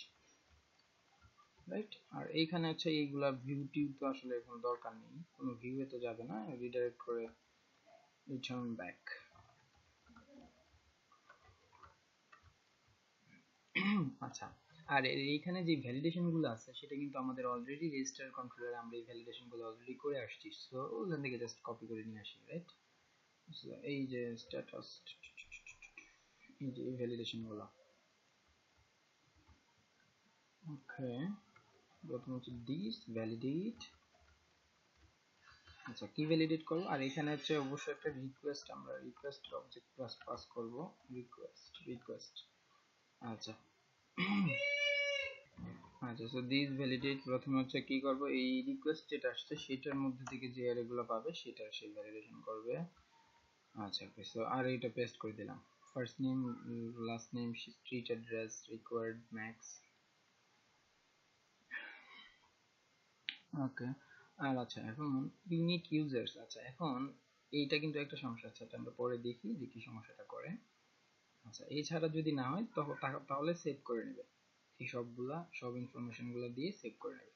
রাইট? আর এইখানে হচ্ছে এইগুলা ভিউ টিউ তো আসলে এখন দরকার নেই, কোনো ভিউ এ তো যাবে না, রিডাইরেক্ট করে রিটার্ন ব্যাক। আচ্ছা, আর এইখানে যে ভ্যালিডেশন গুলো আছে সেটা কিন্তু আমাদের অলরেডি রেজিস্টার কন্ট্রোলারে আমরা এই ভ্যালিডেশন গুলো অলরেডি করে আসছি, সো ওখান থেকে জাস্ট কপি করে নিয়ে আসি, রাইট? এই যে স্ট্যাটাস, এই যে ভ্যালিডেশন গুলো। ওকে, প্রথম হচ্ছে দিস ভ্যালিডেট। আচ্ছা, কি ভ্যালিডেট করব? আর এখানে হচ্ছে অবশ্যই একটা রিকোয়েস্ট, আমরা রিকোয়েস্ট অবজেক্ট পাস করব, রিকোয়েস্ট। আচ্ছা, আচ্ছা, সো দিস ভ্যালিডেট প্রথমে হচ্ছে কি করব, এই রিকোয়েস্ট যেটা আসছে সেটার মধ্যে থেকে যে অ্যারেগুলো পাবে সেটা সে ভ্যালিডেশন করবে। আচ্ছা, ওকে, সো আর এটা পেস্ট করে দিলাম, first name, last name, street address, required max. Okay, আর আচ্ছা, এখন ইউনিক ইউজার্স। আচ্ছা, এখন এইটা কিন্তু একটা সমস্যা আছে, এটা আমরা পরে দেখি যে কি সমস্যাটা করে। আচ্ছা, এছাড়া যদি না হয় তাহলে সেভ করে নেবে, এই সবগুলা সব ইনফরমেশন গুলা দিয়ে সেভ করে নেবে।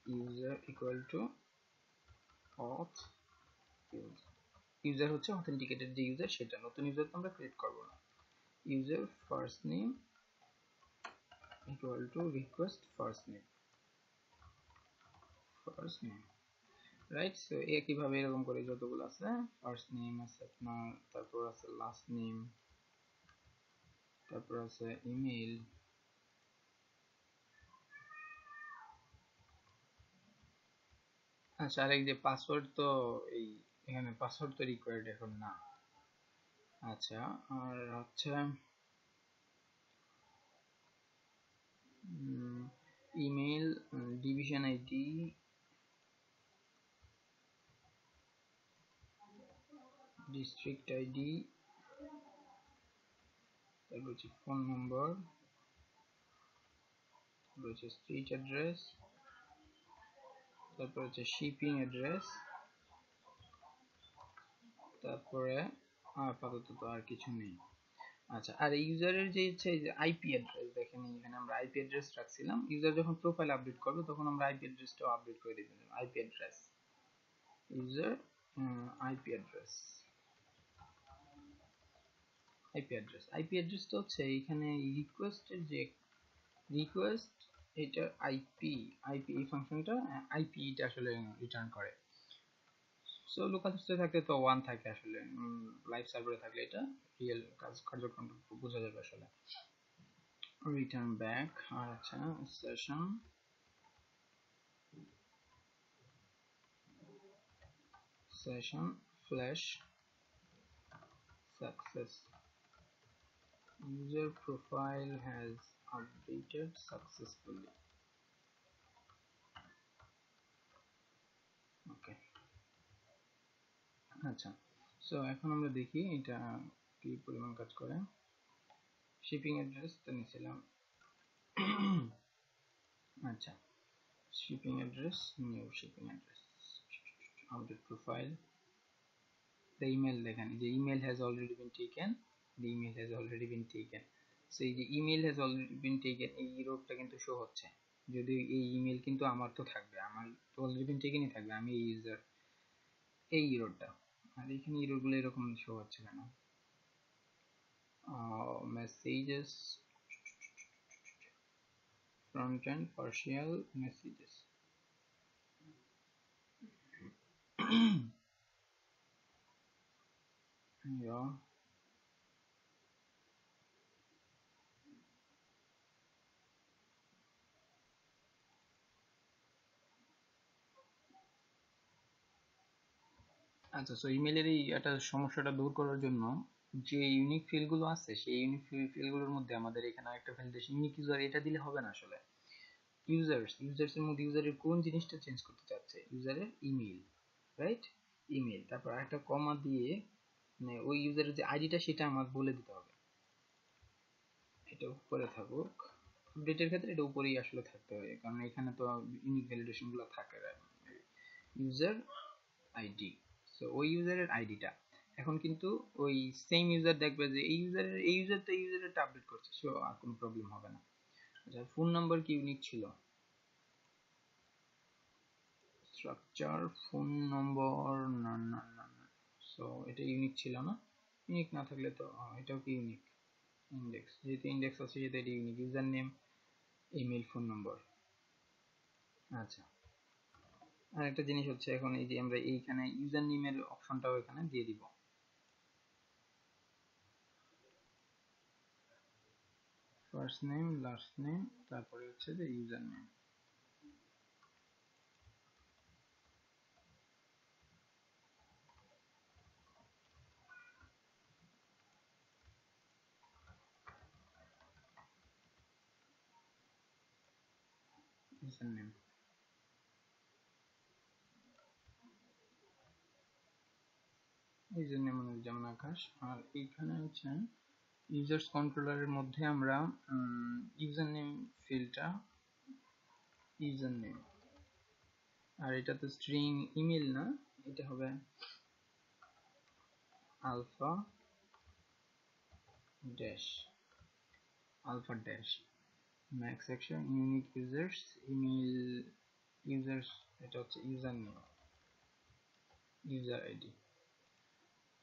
User equal to auth user, user হচ্ছে অথেন্টিকেটেড যে ইউজার সেটা, নতুন ইউজার তো আমরা ক্রিয়েট করব না। User first name equal to request first name, right? So একইভাবে এরকম করে যতগুলো আছে, ফার্স্ট নেম আছে আপনার, তারপর আছে লাস্ট নেম, তারপর আছে ইমেল, আচ্ছা, আর এই যে পাসওয়ার্ড তো, এই এখানে পাসওয়ার্ড তো রিকোয়ার্ড এখন না। আচ্ছা, আর হচ্ছে email, division ID, district ID, তারপর হচ্ছে ফোন নম্বর, তারপর হচ্ছে স্ট্রিট অ্যাড্রেস, তারপর হচ্ছে শিপিং অ্যাড্রেস, তারপরে আপাতত তো আর কিছু নেই। আচ্ছা, আর ইউজারের যে হচ্ছে যে আইপি অ্যাড্রেস, দেখেন এখানে আমরা আইপি অ্যাড্রেস রাখছিলাম, ইউজার যখন প্রোফাইল আপডেট করবে তখন আমরা আইপি অ্যাড্রেসটাও আপডেট করে দিব, IP address, user IP address, IP অ্যাড্রেসটা হচ্ছে এখানে রিকোয়েস্টের যে রিকোয়েস্ট, এটা আইপি, এই ফাংশনটা আইপিটা আসলে রিটার্ন করে। সো লোকাল হোস্টে থাকলে তো 1 থাকে, আসলে লাইভ সার্ভারে থাকলে এটা রিয়েল কার্যক্রম বোঝা যাবে আসলে। রিটার্ন ব্যাক, আর আচ্ছা, session flash success, user profile has updated successfully. Okay, আচ্ছা, সো এখন আমরা দেখি এটা কি পরিমাণ কাজ করে। শিপিং অ্যাড্রেস তো নিয়েছিলাম। আচ্ছা, shipping address, new shipping address, update profile, the email দেখেন যে email has already been taken, the email has already been taken, so এই যে email has already been taken এই ইররটা কিন্তু শো হচ্ছে, যদি এই ইমেল কিন্তু আমার তো থাকবে, আমার তো অলরেডি বিন টেকেনই থাকবে, আমি এই ইউজার, এই ইররটা, আর এখানে ইররগুলো এরকম শো হচ্ছে কেন? Messages, front end partial messages, yeah. আচ্ছা, সো ইমেলের এই একটা সমস্যাটা দূর করার জন্য যে ইউনিক ফিল্ডগুলো আছে সেই ইউনিক ফিল্ডগুলোর মধ্যে আমাদের এখানে একটা ভ্যালিডেশন ইউনিক ইউজার, এটা দিলে হবে না আসলে। ইউজার্স এর মধ্যে ইউজারের কোন জিনিসটা চেঞ্জ করতে চাচ্ছে, ইউজারের ইমেল, রাইট? ইমেল, তারপর একটা কমা দিয়ে মানে ওই ইউজারের যে আইডিটা সেটা আমার বলে দিতে হবে, এটা উপরে থাকুক। আপডেটের ক্ষেত্রে এটা উপরেই আসলে থাকতে হবে, কারণ এখানে তো ইউনিক ভ্যালিডেশন গুলো থাকে, ইউজার আইডি, সো ওই ইউজারের আইডিটা এখন কিন্তু ওই সেম ইউজার দেখবে যে এই ইউজার তো এই ইউজারটা আপডেট করছে, সো আর কোনো প্রবলেম হবে না। আচ্ছা, ফোন নাম্বার কি ইউনিক ছিল? স্ট্রাকচার ফোন নম্বর, না না না না, সো এটা ইউনিক ছিল না। ইউনিক না থাকলে তো এটাও কি ইউনিক? ইন্ডেক্স, যেহেতু ইন্ডেক্স আছে সেহেতু এটা unique. User name, email, phone নম্বর। আচ্ছা, আর একটা জিনিস হচ্ছে এখন এই যে আমরা এইখানে ইউজার নেমের অপশনটাও এখানে দিয়ে দিব। ফার্স্ট নেম, লাস্ট নেম, তারপরে হচ্ছে যে user name. User name, user name যেমন আকাশ। আর এইখানে হচ্ছে ইউজার্স কন্ট্রোলারের মধ্যে আমরা ইউজার নেম ফিল্ডটা ইউজার নেম, আর এটা তো স্ট্রিং ইমেল না, এটা হবে alpha dash, alpha dash max section unique users email users, এটা হচ্ছে user name, user ID.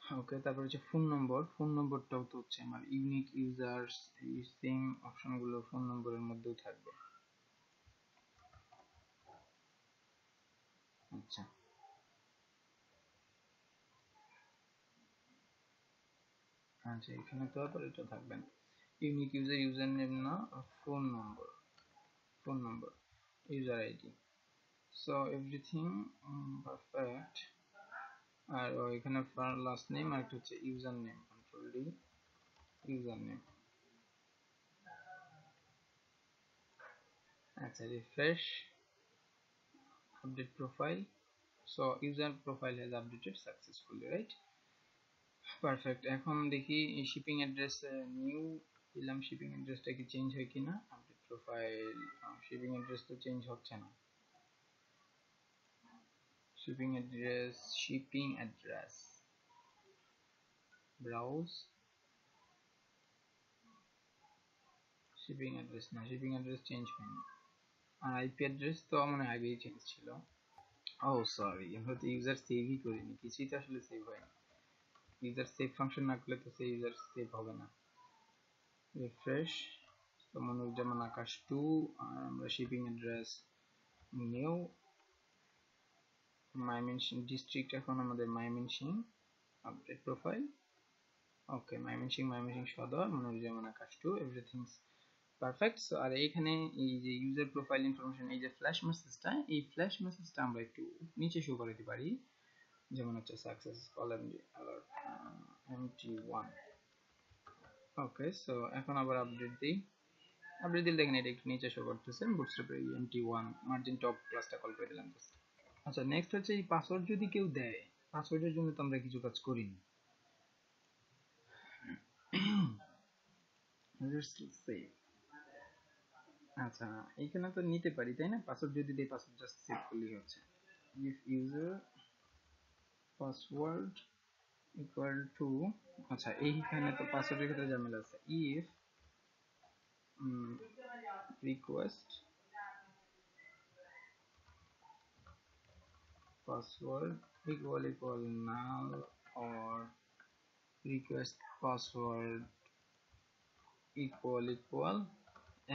Okay, তারপর হচ্ছে ফোন নম্বর, ফোন নম্বরটাও তো হচ্ছে আমার ইউনিক ইউজার্স, এই সেম অপশনগুলো ফোন নম্বরের মধ্যেও থাকবে। আচ্ছা, আচ্ছা, এখানে তো আবার এটা থাকবে না, ইউনিক ইউজার, ইউজার নেম না, phone number, phone number, user ID, so everything perfect. আর এখানে লাস্ট নেম আর একটা হচ্ছে user name, control D, user name. আচ্ছা, refresh, update profile, so user profile has updated successfully, right? Perfect. এখন দেখি এই শিপিং অ্যাড্রেস নিউ দিলাম, শিপিং অ্যাড্রেসটা কি চেঞ্জ হয় কিনা। আপডেট প্রোফাইল, শিপিং অ্যাড্রেস তো চেঞ্জ হচ্ছে না। Shipping address, shipping address, browse, shipping address না, শিপিং অ্যাড্রেস চেঞ্জ হয়নি। আর আইপি অ্যাড্রেস তো মানে আগেই চেঞ্জ ছিল। ও সরি, আমরা তো ইউজার সেভই করিনি, কিছুই তো আসলে সেভ হয়নি। ইউজার সেভ ফাংশন না করলে তো সেই ইউজার সেভ হবে না। রিফ্রেশ, তো মনিরুজ্জামান আকাশ 2, আর আমরা shipping address new, Mymensingh district এখন আমাদের ময়মনসিংহ, আপডেট প্রোফাইল, ওকে, ময়মনসিংহ সদর, মনিরুজ্জামান আকাশ 2, এভরিথিং পারফেক্ট। সো আর এইখানে এই যে ইউজার প্রোফাইল ইনফরমেশন, এই যে ফ্ল্যাশ মেসেজটা, এই ফ্ল্যাশ মেসেজটা আমরা একটু নিচে শো করে দিতে পারি, যেমন হচ্ছে সাকসেস কলাম অ্যালার্ট MT1। ওকে, সো এখন আবার আপডেট দিই, আপডেট দিলে দেখেন এটা একটু নিচে শো করতেছে, বুটস্ট্র্যাপের MT1 মার্জিন টপ ক্লাসটা কল করে দিলাম। আচ্ছা, নেক্সট হচ্ছে এই পাসওয়ার্ড যদি কেউ দেয়, পাসওয়ার্ডের জন্য তো আমরা কিছু কাজ করিনি। আচ্ছা, এখানে তো নিতে পারি তাই না? পাসওয়ার্ড যদি দেই, পাসওয়ার্ড জাস্ট সেভ করলেই হচ্ছে। If user password equal to, আচ্ছা এইখানে তো পাসওয়ার্ডের ক্ষেত্রে ঝামেলা আছে। If request password equal null or request password equal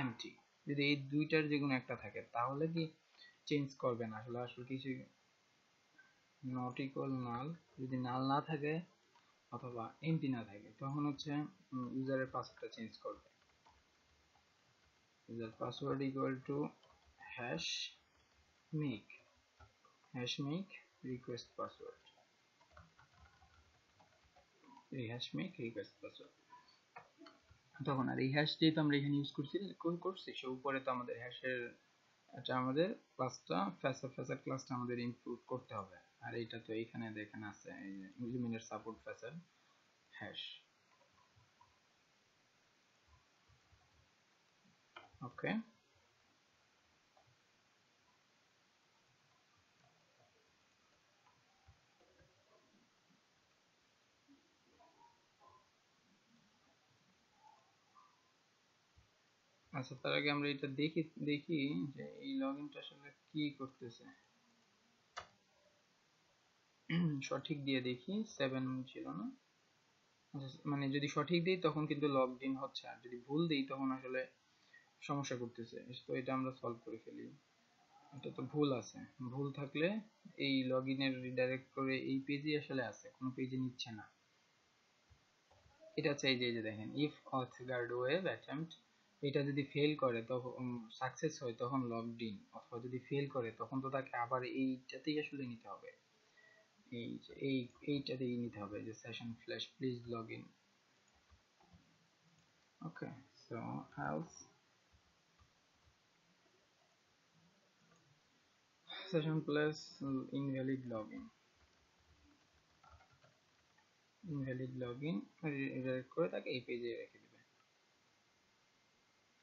empty, যদি এই দুইটার যে কোনো একটা থাকে তাহলে কি চেঞ্জ করবে না? আসলে আসলে কিছু not equal null, যদি null না থাকে অথবা empty না থাকে তখন হচ্ছে ইউজারের পাসওয়ার্ডটা চেঞ্জ করবে। user password equal to hash make request password, hash make request password। তখন আর এই হ্যাশ যেহেতু আমরা এখানে ইউজ করছি সে উপরে তো আমাদের হ্যাশের, এটা আমাদের ক্লাসটা ফ্যাসাড ক্লাসটা আমাদের ইনক্লুড করতে হবে। আর এইটা তো এখানে দেখেন আছে, এই যে ইলুমিনেট সাপোর্ট ফ্যাসাড হ্যাশ। ওকে, আচ্ছা তার আগে আমরা এটা দেখি যে এই লগইনটা আসলে কি করতেছে। সঠিক দিয়ে দেখি, 7 ছিল না? মানে যদি সঠিক দিই তখন কিন্তু লগড ইন হচ্ছে, আর যদি ভুল দিই তখন আসলে সমস্যা করতেছে। তো এটা আমরা সলভ করে ফেলি। এটা তো ভুল আছে, ভুল থাকলে এই লগইনের রিডাইরেক্ট করে এই পেজে আসলে আছে, কোনো পেজে নিচ্ছে না। এটা চাই যে দেখেন ইফ অথ গার্ড ওয়েব অ্যাটেম্পট, এটা যদি ফেল করে তখন সাকসেস হয় তখন লগড ইন, অথবা যদি ফেল করে তখন তো তাকে আবার এইটাতেই আসলে নিতে হবে, এই যে এইটাতেই নিতে হবে যে session flash please log in. Okay, so else session plus invalid login, invalid login redirect করে তাকে এই পেজে রেখে দিবে।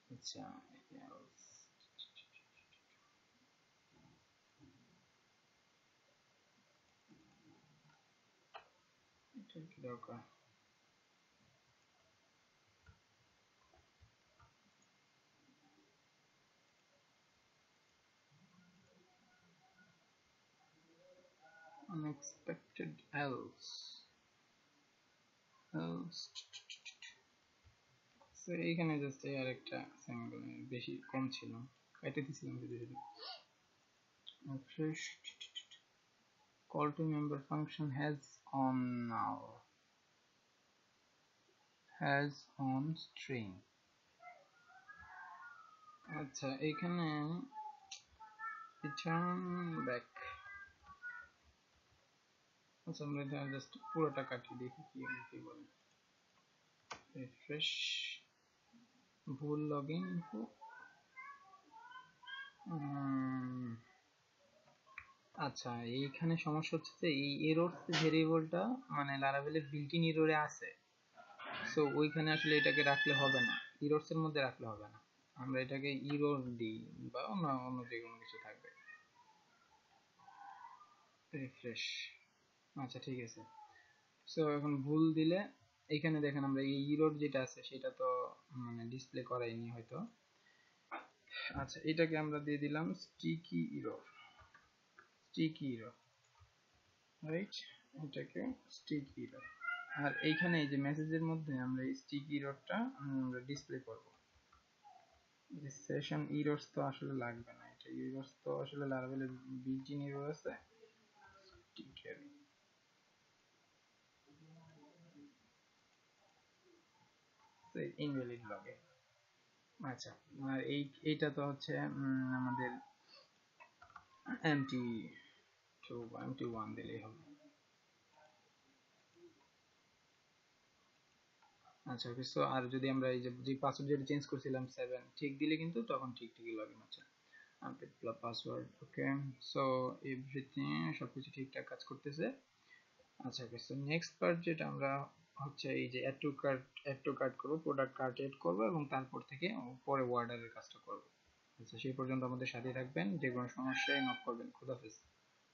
আচ্ছা, এটা কি দরকার? unexpected else সো এইখানে জাস্ট এই আরেকটা সেমিকোলন বেশি কম ছিল, কেটে দিছিলাম যদি refresh call to member function has on now, has on string। আচ্ছা এইখানে return back, আচ্ছা আমরা এটা জাস্ট পুরোটা কাটি দেখি কি বলে। refresh ভুল লগইন ইনফো। আচ্ছা এইখানে সমস্যা হচ্ছে যে এই এরর ভেরিয়েবলটা মানে লারাভেলের বিল্ট ইন এররে আছে, সো ওইখানে আসলে এটাকে রাখলে হবে না, ইরোরস এর মধ্যে রাখলে হবে না, আমরা এটাকে ইরোর দিই বা অন্য যে কোনো কিছু থাকবে। রিফ্রেশ, আচ্ছা ঠিক আছে। সো এখন ভুল দিলে এইখানে দেখেন আমরা এই ইরোর যেটা আছে সেটা তো মানে ডিসপ্লে করাইনি হয়তো। আচ্ছা এটাকে আমরা দিয়ে দিলাম স্টিকি ইরোর, রাইট, এটাকে স্টিকি ইরোর। আর এইখানে এই যে মেসেজের মধ্যে আমরা এই স্টিকি ইরোরটা আমরা ডিসপ্লে করব। যে সেশন ইরর্স তো আসলে লাগবে না, এটা ইরর্স তো আসলে লারাভেলের বিল্ট ইন ইরর আছে। ঠিক আছে, তো ইনভ্যালিড লগে। আচ্ছা আর এইটা তো হচ্ছে আমাদের এমটি 2 বা এমটি 1 দিলেই হবে। আচ্ছা ওকে, সো আর যদি আমরা এই যে পাসওয়ার্ড যেটা চেঞ্জ করছিলাম 7 ঠিক দিলে কিন্তু তখন ঠিকই লগইন হচ্ছে। আপডেট পাসওয়ার্ড, ওকে, সো এভরিথিং সবকিছু ঠিকঠাক কাজ করতেছে। আচ্ছা ওকে, সো নেক্সট পার্ট যেটা আমরা হচ্ছে এই যে অ্যাড টু কার্ট করব, প্রোডাক্ট কার্ট এড করব এবং তারপর থেকে পরে অর্ডারের কাজটা করব। আচ্ছা সেই পর্যন্ত আমাদের সাথে থাকবেন, যে কোনো সমস্যায় নক করবেন। খোদা হাফেজ।